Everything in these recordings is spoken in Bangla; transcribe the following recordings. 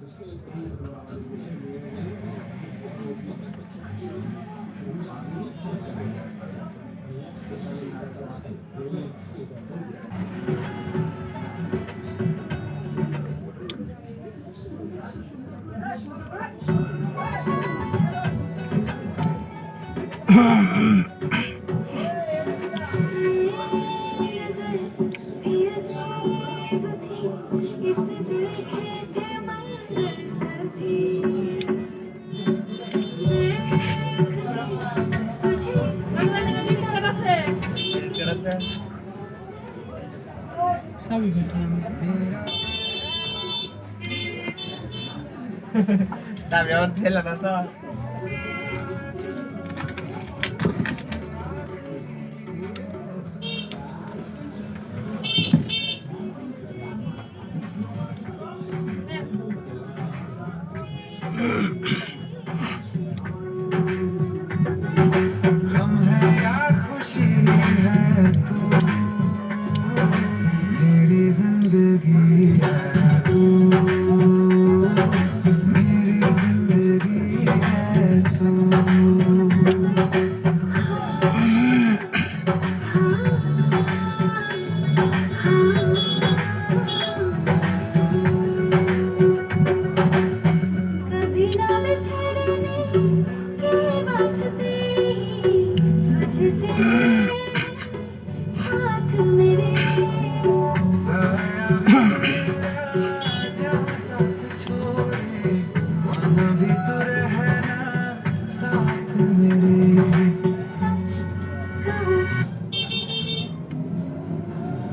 Sabi ko Sabi ako sila na to.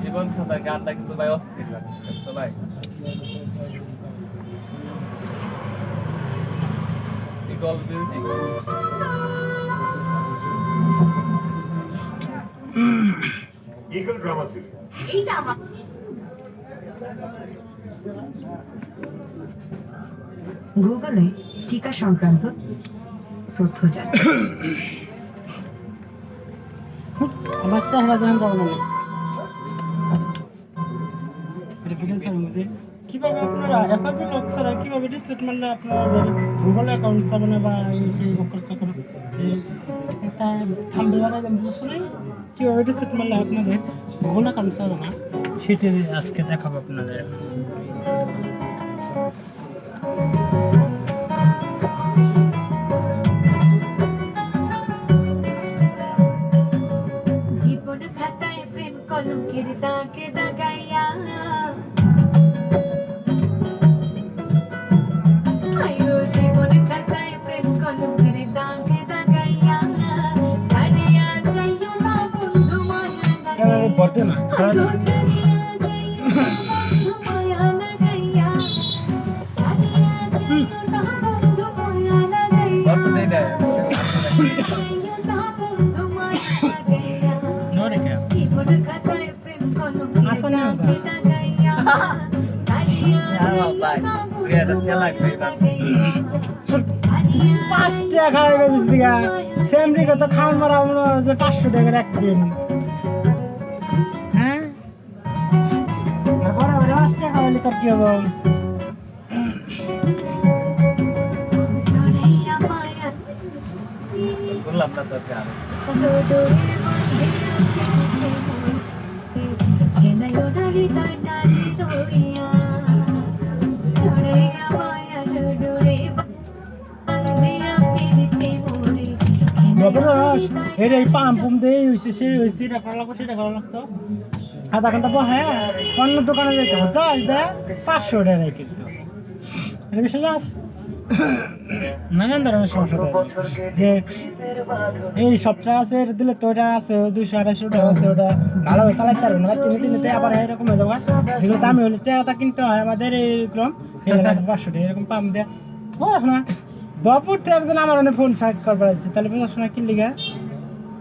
জীবন খাতার গানটা কিন্তু ভাই অস্থির লাগছে ভাই। Eagle music eagle drama series এইটা আমার গুগলে টিকা সংক্রান্ত তথ্য যাচ্ছে। আমার চেহারা দেখেন যাবে না কিভাবে আপনারা এফআইপি লক ছাড়া কিভাবে রিসেট মারলে আপনাদের গুগল অ্যাকাউন্ট পাবে না বা এই থামবে বুঝতে নাই কীভাবে রিসেট মারলে আপনাদের গুগল অ্যাকাউন্ট পাবে না সেটি আজকে দেখাবো আপনাদের। জীবন খাতায় প্রেম কলঙ্কের দাগে দাগাইয়া জীবন খাতায় প্রেম কলঙ্কের দাগে দাগাইয়া ছাড়িয়া যাইও না বন্ধু মায়া পড়তে না ছাড়া পাঁচ টাকা সেমরি কত খাওয়ান মারা যে 500 টাকার একদিন। হ্যাঁ বড় বড় 5 টাকা হলে তোর কি হবে? বললাম না তোর গান এই পাম্প পুম দিয়ে হয়েছে সে হয়েছে এটা করা লাগতো সেটা করা লাগতো আধা ঘন্টা পর হ্যাঁ অন্য দোকানে যেতে হবে যাস দেয় 500 টাকা কিন্তু এটা বেশি যাস নানান ধরনের সমস্যা যে এই সপ্তাহ আছে এটা দিলে তো ওটা আছে 200-250 টাকা আছে ওটা ভালোভাবে চালাতে পারবে না তিনে আবার এরকম হয়ে যাবে যেগুলো দামি হলে টাকাটা কিনতে হয় আমাদের এইরকম 500 টাকা এরকম পাম্প দেয় বুঝছ না বাপুর তো একজন আমার অনেক ফোন সাইড করবার আছে তাহলে বুঝছ না কিনলি গা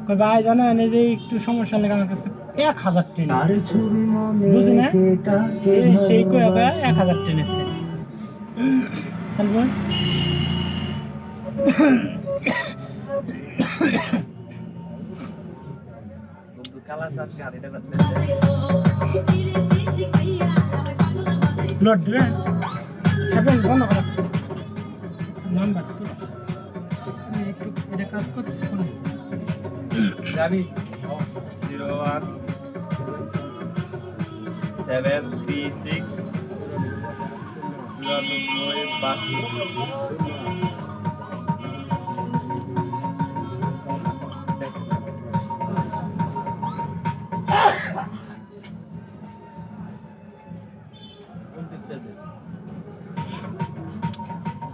কই ভাই জানো এই যে একটু সমস্যা লেগে আমার কাছে 1000 টাকা বুঝি না সেই কয়ে 1000 টাকা নিচ্ছে তাহলে লোড দেবে সেভেন বন্ধ করো নাম্বার এটা কাজ করতেছে কোন যাবি 01 736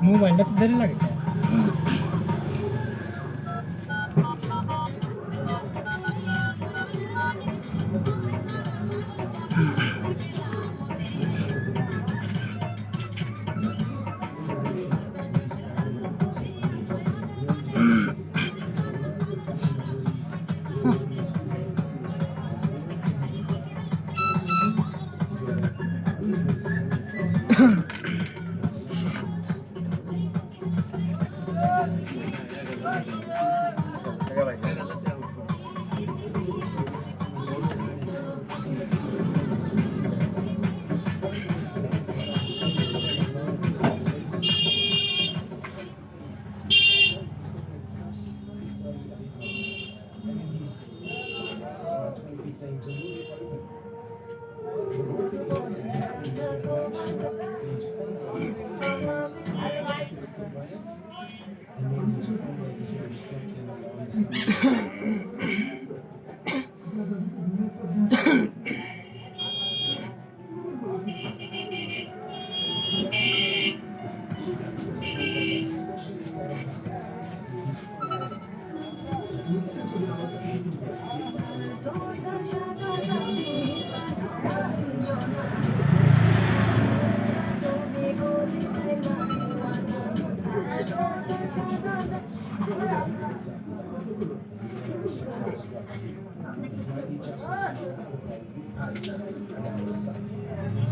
মোবাইলটা তো দেরি লাগে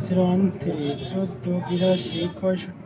জিরো ওয়ান থ্রি 14 82 65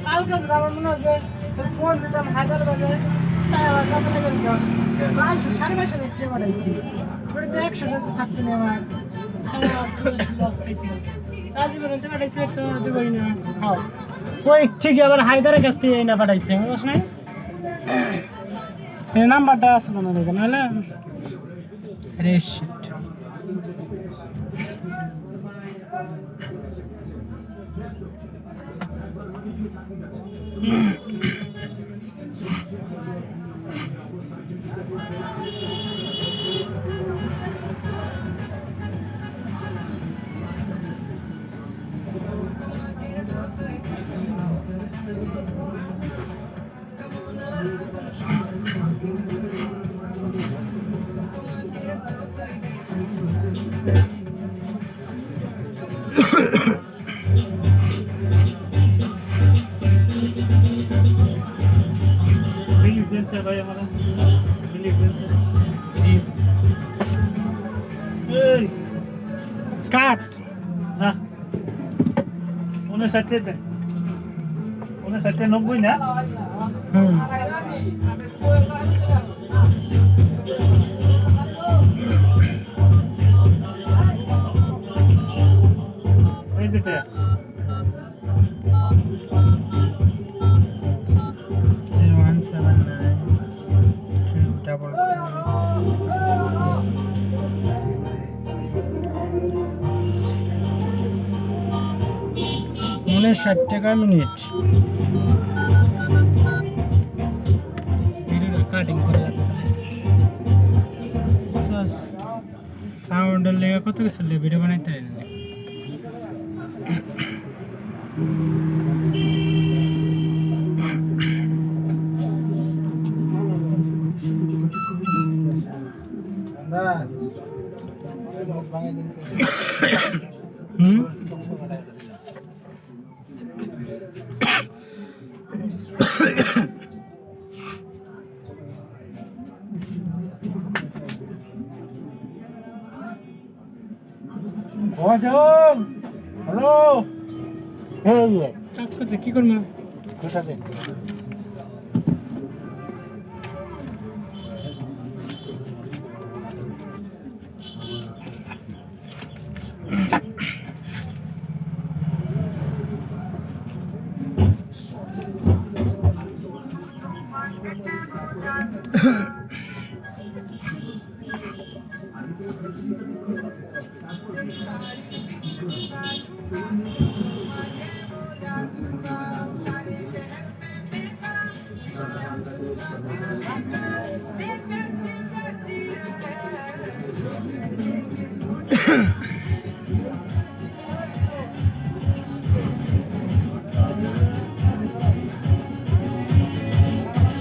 কালকে আমার মনে হচ্ছে ফোন দিতাম হায়দ্রাবাদে বাইশো 550 দেখতে পাঠাইছি ওটা তো 100 থাকছে না আমার রাজীবের হতে পাঠাইছি তো দেবই না খাও ওই ঠিকই আবার হায়দারের কাছ থেকে না পাঠাইছে বুঝছ না এই নাম্বারটা আসলো না দেখো নাহলে রেশ কাট না 59 না এই যেটা 60 টাকা মিনিট রেকর্ডিং করে সাউন্ডের লেগে কত কিছু ভিডিও বানাইতে হয় না হুম হ্যালো কাজ করতে কি করবো